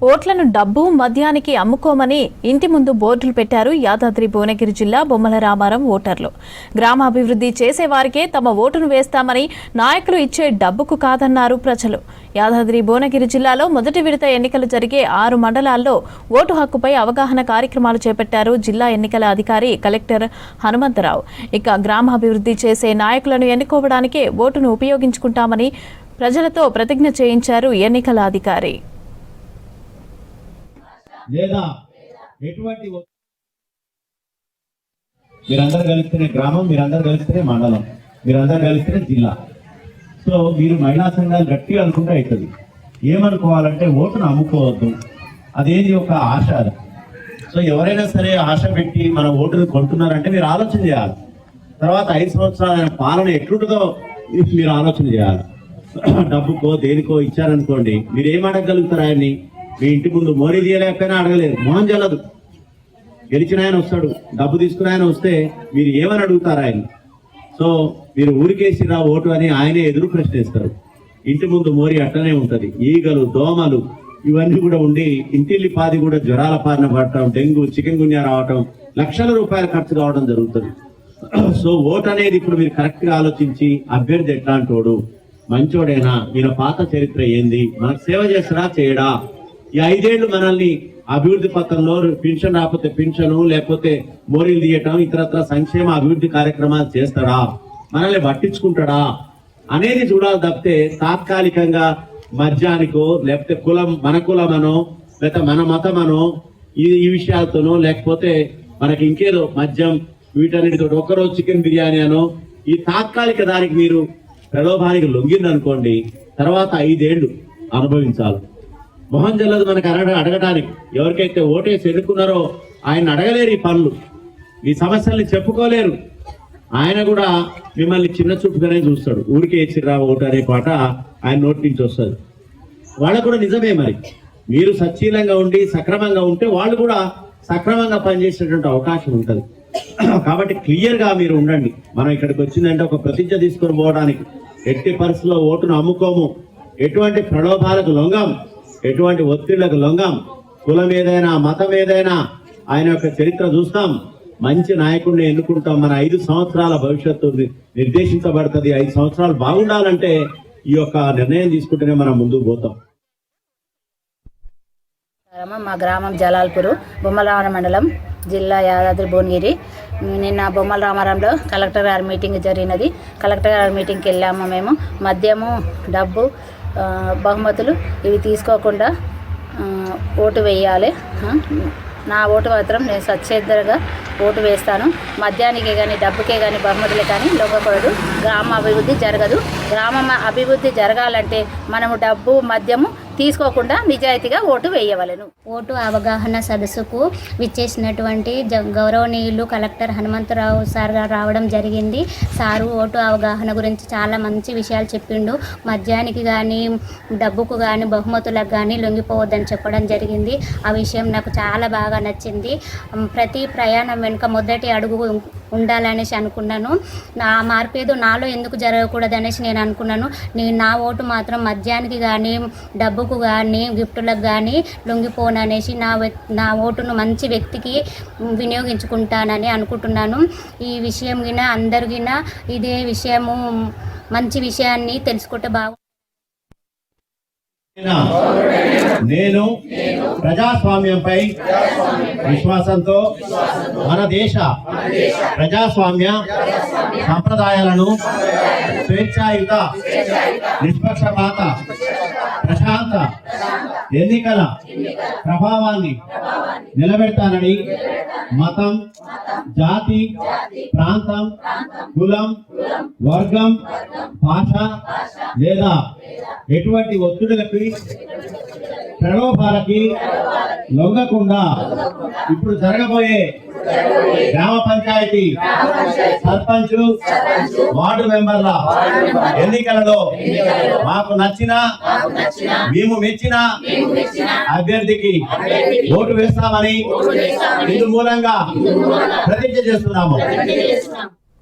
ఓట్లను డబ్బు మద్యానికి అమ్ముకోమని ఇంటి ముందు బోర్డులు పెట్టారు యాదాద్రి భువనగిరి జిల్లా బొమ్మల రామారం ఓటర్లు. గ్రామాభివృద్ధి చేసేవారికే తమ ఓటును వేస్తామని నాయకులు ఇచ్చే డబ్బుకు కాదన్నారు ప్రజలు. యాదాద్రి భువనగిరి జిల్లాలో మొదటి విడత ఎన్నికలు జరిగే 6 మండలాల్లో ఓటు హక్కుపై అవగాహన కార్యక్రమాలు చేపట్టారు జిల్లా ఎన్నికల అధికారి కలెక్టర్ హనుమంతరావు. ఇక గ్రామాభివృద్ధి చేసే నాయకులను ఎన్నుకోవడానికే ఓటును ఉపయోగించుకుంటామని ప్రజలతో ప్రతిజ్ఞ చేయించారు ఎన్నికల అధికారి. లేదా ఎటువంటి మీరందరూ కలిస్తేనే గ్రామం, మీరందరూ కలిస్తేనే మండలం, మీరందరూ కలిస్తేనే జిల్లా. సో మీరు మహిళా సంఘాలు గట్టిగా అనుకుంటే అవుతుంది. ఏమనుకోవాలంటే ఓటును అమ్ముకోవద్దు, అదేది ఒక ఆశ. సో ఎవరైనా సరే ఆశ పెట్టి మన ఓటును కొంటున్నారంటే మీరు ఆలోచన చేయాలి. తర్వాత 5 సంవత్సరాల పాలన ఎట్లుంటుందో మీరు ఆలోచన చేయాలి. డబ్బుకో దేనికో ఇచ్చారనుకోండి, మీరు ఏం అడగగలుగుతారు? ఆయన్ని మీ ఇంటి ముందు మోరీ తీయలేకపోయినా అడగలేదు, మొహం చెల్లదు. గెలిచిన ఆయన వస్తాడు, డబ్బు తీసుకుని ఆయన వస్తే మీరు ఏమని అడుగుతారు ఆయన? సో మీరు ఊరికేసిరా ఓటు అని ఆయనే ఎదురు ప్రశ్నిస్తారు. ఇంటి ముందు మోరీ అట్టనే ఉంటది. ఈగలు, దోమలు ఇవన్నీ కూడా ఉండి ఇంటిల్లి పాది కూడా జ్వరాల పాలన పడటం, డెంగ్యూ, చికెన్ గున్యా రావటం, లక్షల రూపాయల ఖర్చు కావడం జరుగుతుంది. సో ఓటు అనేది ఇప్పుడు మీరు కరెక్ట్ గా ఆలోచించి అభ్యర్థి ఎట్లాంటి వాడు, మంచోడేనా, ఈయన పాత చరిత్ర ఏంది, మనకు సేవ చేస్తాడా చేయడా, ఈ 5 ఏళ్లు మనల్ని అభివృద్ధి పథంలో పెన్షన్ రాకపోతే పెన్షను, లేకపోతే మోరీలు తీయటం, ఇతరత్ర సంక్షేమ అభివృద్ధి కార్యక్రమాలు చేస్తాడా, మనల్ని పట్టించుకుంటాడా అనేది చూడాలి తప్పితే తాత్కాలికంగా మద్యానికో, లేకపోతే కులం, మన కులమనో, లేకపోతే మన మతమనో, ఈ విషయాలతోనో, లేకపోతే మనకి ఇంకేదో మద్యం వీటన్నిటితో ఒక్కరోజు చికెన్ బిర్యానీ అనో, ఈ తాత్కాలిక దానికి మీరు ప్రలోభానికి లొంగిందనుకోండి, తర్వాత 5 ఏళ్లు అనుభవించాలి. మొహం జల్లదు మనకు అడగటానికి. ఎవరికైతే ఓటేసి ఎన్నుకున్నారో ఆయన అడగలేరు ఈ పనులు, ఈ సమస్యల్ని చెప్పుకోలేరు. ఆయన కూడా మిమ్మల్ని చిన్న చూపుగానే చూస్తాడు. ఊరికే ఇచ్చిరా ఓటు అనే పాట ఆయన నోటి నుంచి వస్తుంది. వాళ్ళకు కూడా నిజమే, మరి మీరు సచ్చీలంగా ఉండి సక్రమంగా ఉంటే వాళ్ళు కూడా సక్రమంగా పనిచేసేటువంటి అవకాశం ఉంటుంది. కాబట్టి క్లియర్గా మీరు ఉండండి. మనం ఇక్కడికి వచ్చిందంటే ఒక ప్రతిజ్ఞ తీసుకొని పోవడానికి. ఎట్టి పరిస్థితుల్లో ఓటును అమ్ముకోము, ఎటువంటి ప్రలోభాలకు లొంగం, ఎటువంటి ఒత్తిళ్లకు లొంగం. కులం ఏదైనా, మతం ఏదైనా ఆయన యొక్క చరిత్ర చూస్తాం, మంచి నాయకుడిని ఎన్నుకుంటాం. మన 5 సంవత్సరాల భవిష్యత్తు నిర్దేశించబడుతుంది. 5 సంవత్సరాలు బాగుండాలంటే ఈ యొక్క నిర్ణయం తీసుకుంటేనే మనం ముందుకు పోతాం. మా గ్రామం జలాల్పూర్, బొమ్మలరామారం మండలం, జిల్లా యాదాద్రి భువనగిరి. నిన్న బొమ్మల రామారంలో కలెక్టర్ గారి మీటింగ్ జరిగినది. కలెక్టర్ గారి మీటింగ్కి వెళ్ళాము మేము. మద్యము, డబ్బు, బహుమతులు ఇవి తీసుకోకుండా ఓటు వేయాలి. నా ఓటు మాత్రం నేను స్వచ్ఛందంగా ఓటు వేస్తాను. మద్యానికే కానీ, డబ్బుకే కానీ, బహుమతులే కానీ లొంగకూడదు. గ్రామ అభివృద్ధి జరగదు. గ్రామం అభివృద్ధి జరగాలంటే మనము డబ్బు, మద్యము తీసుకోకుండా నిజాయితీగా ఓటు వేయవలెను. ఓటు అవగాహన సదస్సుకు విచ్చేసినటువంటి గౌరవనీయులు కలెక్టర్ హనుమంతరావు సార్ గారు రావడం జరిగింది. సారు ఓటు అవగాహన గురించి చాలా మంచి విషయాలు చెప్పిండు. మద్యానికి కానీ, డబ్బుకు కానీ, బహుమతులకు కానీ లొంగిపోవద్దని చెప్పడం జరిగింది. ఆ విషయం నాకు చాలా బాగా నచ్చింది. ప్రతి ప్రయాణం వెనుక మొదటి అడుగు ఉండాలనేసి అనుకున్నాను. నా మార్పేదో నాలో ఎందుకు జరగకూడదు అనేసి నేను అనుకున్నాను. నా ఓటు మాత్రం మద్యానికి కానీ, డబ్బుకు కానీ, గిఫ్టులకు కానీ లొంగిపోననేసి నా ఓటును మంచి వ్యక్తికి వినియోగించుకుంటానని అనుకుంటున్నాను. ఈ విషయం గిన అందరిగిన ఇదే విషయము, మంచి విషయాన్ని తెలుసుకుంటే బాగుంటుంది. నేను ప్రజాస్వామ్యంపై విశ్వాసంతో మన దేశ ప్రజాస్వామ్య సంప్రదాయాలను స్వేచ్ఛాయుత, నిష్పక్షపాత, ప్రశాంత ఎన్నికల ప్రభావాన్ని నిలబెడతానని మతం, జాతి, ప్రాంతం, కులం, వర్గం, భాష లేదా ఎటువంటి ఒత్తిడులకి, ప్రలోభాలకి లొంగకుండా ఇప్పుడు జరగబోయే గ్రామ పంచాయతీ సర్పంచ్, వార్డు మెంబర్ల ఎన్నికలలో మాకు నచ్చిన, మేము మెచ్చిన అభ్యర్థికి ఓటు వేస్తామని ఇందు మూలంగా ప్రతిజ్ఞ చేస్తున్నాము.